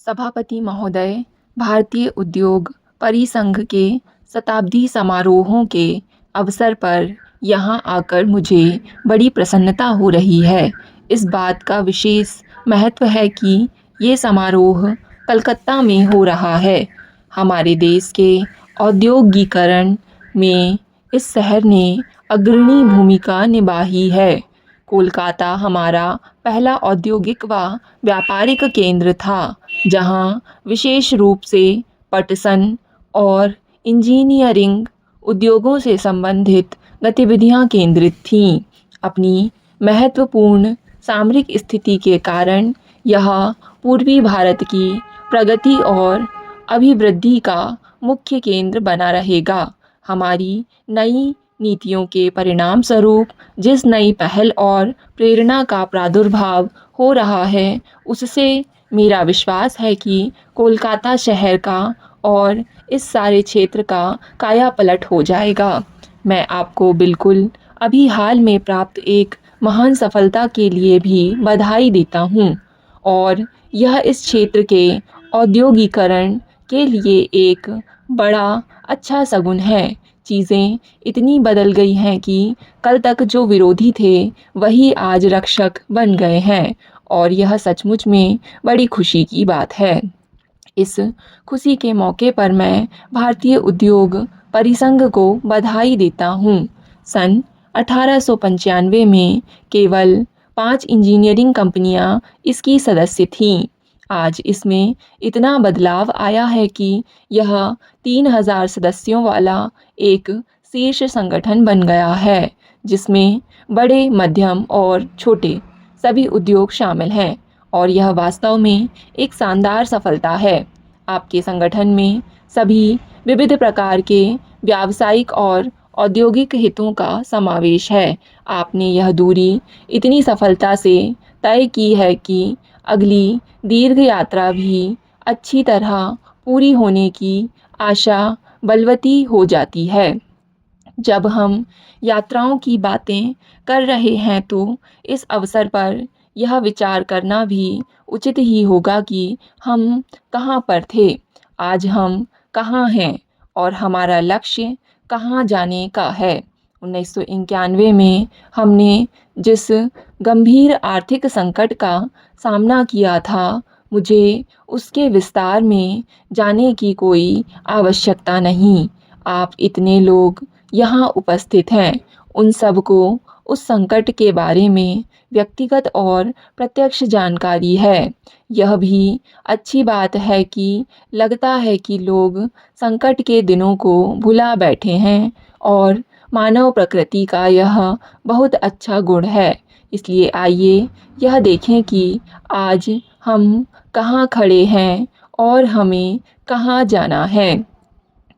सभापति महोदय, भारतीय उद्योग परिसंघ के शताब्दी समारोहों के अवसर पर यहाँ आकर मुझे बड़ी प्रसन्नता हो रही है। इस बात का विशेष महत्व है कि ये समारोह कलकत्ता में हो रहा है। हमारे देश के औद्योगीकरण में इस शहर ने अग्रणी भूमिका निभाई है। कोलकाता हमारा पहला औद्योगिक व व्यापारिक केंद्र था, जहां विशेष रूप से पटसन और इंजीनियरिंग उद्योगों से संबंधित गतिविधियां केंद्रित थीं। अपनी महत्वपूर्ण सामरिक स्थिति के कारण यह पूर्वी भारत की प्रगति और अभिवृद्धि का मुख्य केंद्र बना रहेगा। हमारी नई नीतियों के परिणाम स्वरूप जिस नई पहल और प्रेरणा का प्रादुर्भाव हो रहा है, उससे मेरा विश्वास है कि कोलकाता शहर का और इस सारे क्षेत्र का कायापलट हो जाएगा। मैं आपको बिल्कुल अभी हाल में प्राप्त एक महान सफलता के लिए भी बधाई देता हूँ, और यह इस क्षेत्र के औद्योगीकरण के लिए एक बड़ा अच्छा शगुन है। चीज़ें इतनी बदल गई हैं कि कल तक जो विरोधी थे वही आज रक्षक बन गए हैं, और यह सचमुच में बड़ी खुशी की बात है। इस खुशी के मौके पर मैं भारतीय उद्योग परिसंघ को बधाई देता हूँ। सन 1895 में केवल 5 इंजीनियरिंग कंपनियाँ इसकी सदस्य थीं। आज इसमें इतना बदलाव आया है कि यह 3000 सदस्यों वाला एक शीर्ष संगठन बन गया है, जिसमें बड़े, मध्यम और छोटे सभी उद्योग शामिल हैं, और यह वास्तव में एक शानदार सफलता है। आपके संगठन में सभी विविध प्रकार के व्यावसायिक और औद्योगिक हितों का समावेश है। आपने यह दूरी इतनी सफलता से तय की है कि अगली दीर्घ यात्रा भी अच्छी तरह पूरी होने की आशा बलवती हो जाती है। जब हम यात्राओं की बातें कर रहे हैं तो इस अवसर पर यह विचार करना भी उचित ही होगा कि हम कहाँ पर थे, आज हम कहाँ हैं और हमारा लक्ष्य कहाँ जाने का है। 1991 में हमने जिस गंभीर आर्थिक संकट का सामना किया था, मुझे उसके विस्तार में जाने की कोई आवश्यकता नहीं। आप इतने लोग यहाँ उपस्थित हैं, उन सबको उस संकट के बारे में व्यक्तिगत और प्रत्यक्ष जानकारी है। यह भी अच्छी बात है कि लगता है कि लोग संकट के दिनों को भुला बैठे हैं, और मानव प्रकृति का यह बहुत अच्छा गुण है। इसलिए आइए यह देखें कि आज हम कहाँ खड़े हैं और हमें कहाँ जाना है।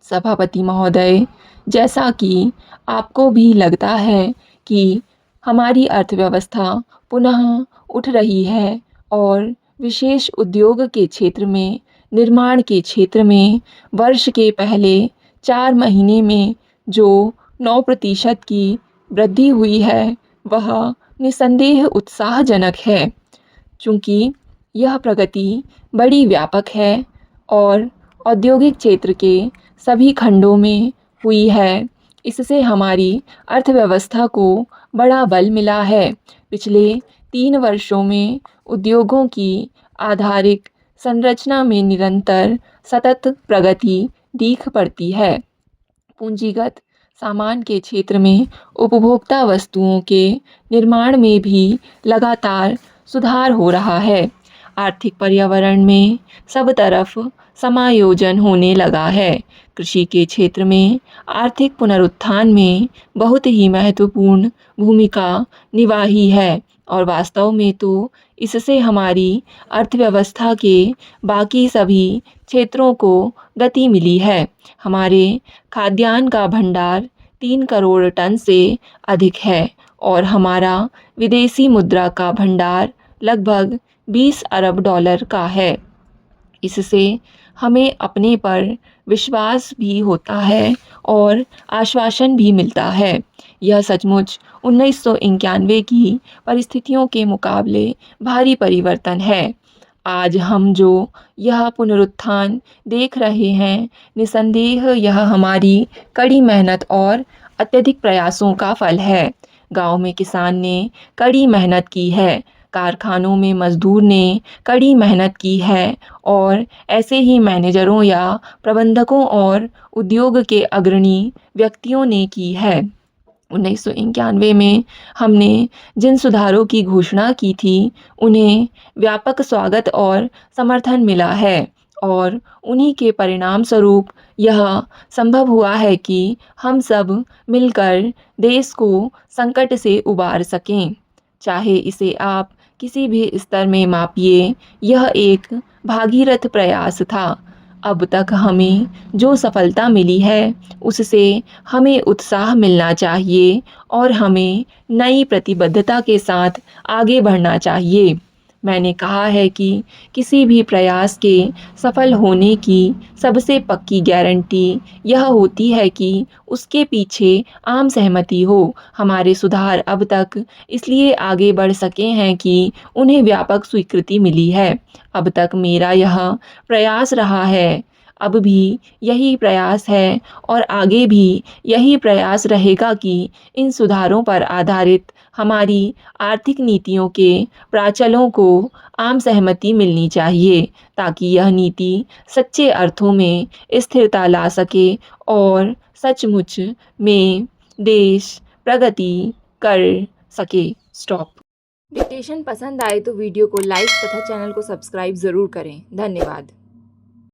सभापति महोदय, जैसा कि आपको भी लगता है कि हमारी अर्थव्यवस्था पुनः उठ रही है, और विशेष उद्योग के क्षेत्र में, निर्माण के क्षेत्र में वर्ष के पहले 4 महीने में जो 9% की वृद्धि हुई है, वह निसंदेह उत्साहजनक है। चूँकि यह प्रगति बड़ी व्यापक है और औद्योगिक क्षेत्र के सभी खंडों में हुई है, इससे हमारी अर्थव्यवस्था को बड़ा बल मिला है। पिछले 3 वर्षों में उद्योगों की आधारिक संरचना में निरंतर सतत प्रगति दिख पड़ती है। पूंजीगत सामान के क्षेत्र में उपभोक्ता वस्तुओं के निर्माण में भी लगातार सुधार हो रहा है। आर्थिक पर्यावरण में सब तरफ समायोजन होने लगा है। कृषि के क्षेत्र में आर्थिक पुनरुत्थान में बहुत ही महत्वपूर्ण भूमिका निभाई है, और वास्तव में तो इससे हमारी अर्थव्यवस्था के बाकी सभी क्षेत्रों को गति मिली है। हमारे खाद्यान्न का भंडार 3 करोड़ टन से अधिक है, और हमारा विदेशी मुद्रा का भंडार लगभग 20 अरब डॉलर का है। इससे हमें अपने पर विश्वास भी होता है और आश्वासन भी मिलता है। यह सचमुच 1991 की परिस्थितियों के मुकाबले भारी परिवर्तन है। आज हम जो यह पुनरुत्थान देख रहे हैं, निसंदेह यह हमारी कड़ी मेहनत और अत्यधिक प्रयासों का फल है। गांव में किसान ने कड़ी मेहनत की है, कारखानों में मजदूर ने कड़ी मेहनत की है और ऐसे ही मैनेजरों या प्रबंधकों और उद्योग के अग्रणी व्यक्तियों ने की है। 1991 में हमने जिन सुधारों की घोषणा की थी, उन्हें व्यापक स्वागत और समर्थन मिला है और उन्हीं के परिणाम स्वरूप यह संभव हुआ है कि हम सब मिलकर देश को संकट से उबार सकें। चाहे इसे आप किसी भी स्तर में मापिए, यह एक भागीरथ प्रयास था। अब तक हमें जो सफलता मिली है, उससे हमें उत्साह मिलना चाहिए और हमें नई प्रतिबद्धता के साथ आगे बढ़ना चाहिए। मैंने कहा है कि किसी भी प्रयास के सफल होने की सबसे पक्की गारंटी यह होती है कि उसके पीछे आम सहमति हो। हमारे सुधार अब तक इसलिए आगे बढ़ सके हैं कि उन्हें व्यापक स्वीकृति मिली है। अब तक मेरा यह प्रयास रहा है, अब भी यही प्रयास है और आगे भी यही प्रयास रहेगा कि इन सुधारों पर आधारित हमारी आर्थिक नीतियों के प्राचलों को आम सहमति मिलनी चाहिए, ताकि यह नीति सच्चे अर्थों में स्थिरता ला सके और सचमुच में देश प्रगति कर सके। स्टॉप। डिक्टेशन पसंद आए तो वीडियो को लाइक तथा चैनल को सब्सक्राइब ज़रूर करें। धन्यवाद।